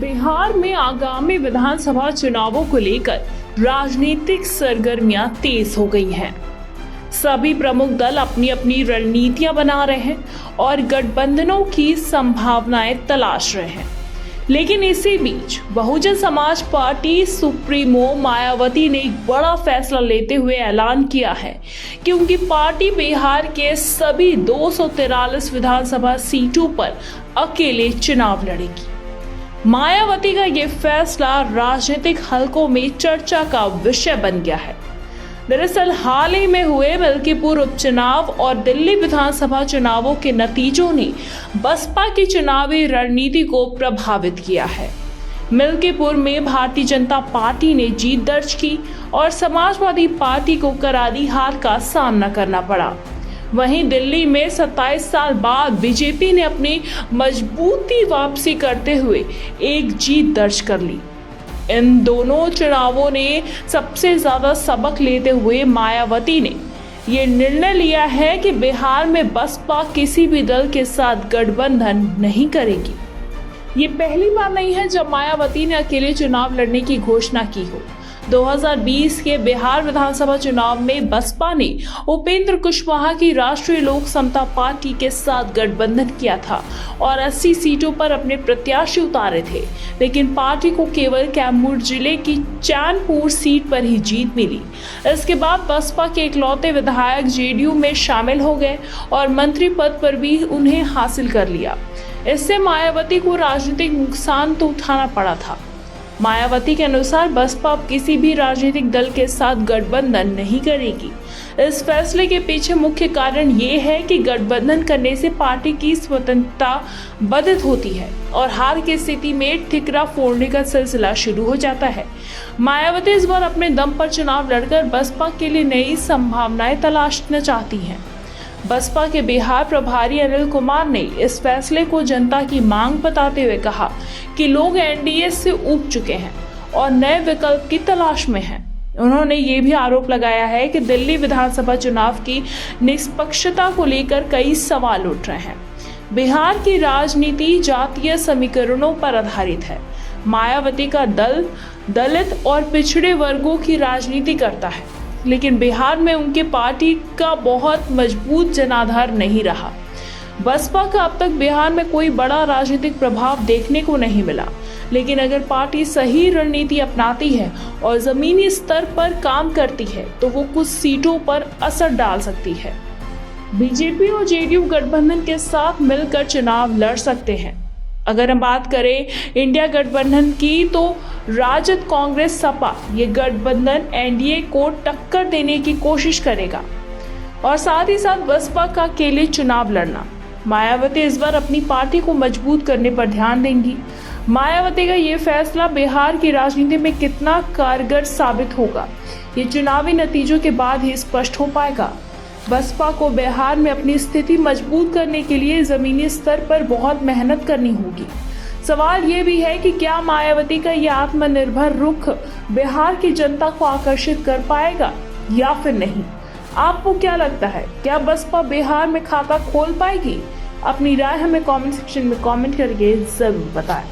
बिहार में आगामी विधानसभा चुनावों को लेकर राजनीतिक सरगर्मियां तेज हो गई हैं। सभी प्रमुख दल अपनी अपनी रणनीतियां बना रहे हैं और गठबंधनों की संभावनाएं तलाश रहे हैं। लेकिन इसी बीच बहुजन समाज पार्टी सुप्रीमो मायावती ने एक बड़ा फैसला लेते हुए ऐलान किया है कि उनकी पार्टी बिहार के सभी 243 विधानसभा सीटों पर अकेले चुनाव लड़ेगी। मायावती का ये फैसला राजनीतिक हलकों में चर्चा का विषय बन गया है। दरअसल हाल ही में हुए मिल्कीपुर उपचुनाव और दिल्ली विधानसभा चुनावों के नतीजों ने बसपा की चुनावी रणनीति को प्रभावित किया है। मिल्कीपुर में भारतीय जनता पार्टी ने जीत दर्ज की और समाजवादी पार्टी को करारी हार का सामना करना पड़ा। वहीं दिल्ली में 27 साल बाद बीजेपी ने अपनी मजबूती वापसी करते हुए एक जीत दर्ज कर ली। इन दोनों चुनावों ने सबसे ज्यादा सबक लेते हुए मायावती ने ये निर्णय लिया है कि बिहार में बसपा किसी भी दल के साथ गठबंधन नहीं करेगी। ये पहली बार नहीं है जब मायावती ने अकेले चुनाव लड़ने की घोषणा की हो। 2020 के बिहार विधानसभा चुनाव में बसपा ने उपेंद्र कुशवाहा की राष्ट्रीय लोक समता पार्टी के साथ गठबंधन किया था और 80 सीटों पर अपने प्रत्याशी उतारे थे, लेकिन पार्टी को केवल कैमूर जिले की चैनपुर सीट पर ही जीत मिली। इसके बाद बसपा के इकलौते विधायक जेडीयू में शामिल हो गए और मंत्री पद पर भी उन्हें हासिल कर लिया। इससे मायावती को राजनीतिक नुकसान तो उठाना पड़ा था। मायावती के अनुसार बसपा अब किसी भी राजनीतिक दल के साथ गठबंधन नहीं करेगी। इस फैसले के पीछे मुख्य कारण ये है कि गठबंधन करने से पार्टी की स्वतंत्रता बाधित होती है और हार की स्थिति में ठिकरा फोड़ने का सिलसिला शुरू हो जाता है। मायावती इस बार अपने दम पर चुनाव लड़कर बसपा के लिए नई संभावनाएं तलाशना चाहती हैं। बसपा के बिहार प्रभारी अनिल कुमार ने इस फैसले को जनता की मांग बताते हुए कहा कि लोग एनडीए से ऊब चुके हैं और नए विकल्प की तलाश में हैं। उन्होंने ये भी आरोप लगाया है कि दिल्ली विधानसभा चुनाव की निष्पक्षता को लेकर कई सवाल उठ रहे हैं। बिहार की राजनीति जातीय समीकरणों पर आधारित है। मायावती का दल दलित और पिछड़े वर्गों की राजनीति करता है, लेकिन बिहार में उनके पार्टी का बहुत मजबूत जनाधार नहीं रहा। बसपा का अब तक बिहार में कोई बड़ा राजनीतिक प्रभाव देखने को नहीं मिला, लेकिन अगर पार्टी सही रणनीति अपनाती है और जमीनी स्तर पर काम करती है तो वो कुछ सीटों पर असर डाल सकती है। बीजेपी और जेडीयू गठबंधन के साथ मिलकर चुनाव लड़ सकते हैं। अगर हम बात करें इंडिया गठबंधन की तो राजद कांग्रेस सपा ये गठबंधन एनडीए को टक्कर देने की कोशिश करेगा और साथ ही साथ बसपा का अकेले चुनाव लड़ना। मायावती इस बार अपनी पार्टी को मजबूत करने पर ध्यान देंगी। मायावती का ये फैसला बिहार की राजनीति में कितना कारगर साबित होगा, ये चुनावी नतीजों के बाद ही स्पष्ट हो पाएगा। बसपा को बिहार में अपनी स्थिति मजबूत करने के लिए जमीनी स्तर पर बहुत मेहनत करनी होगी। सवाल ये भी है कि क्या मायावती का ये आत्मनिर्भर रुख बिहार की जनता को आकर्षित कर पाएगा या फिर नहीं। आपको क्या लगता है, क्या बसपा बिहार में खाता खोल पाएगी? अपनी राय हमें कमेंट सेक्शन में कमेंट करके जरूर बताएं।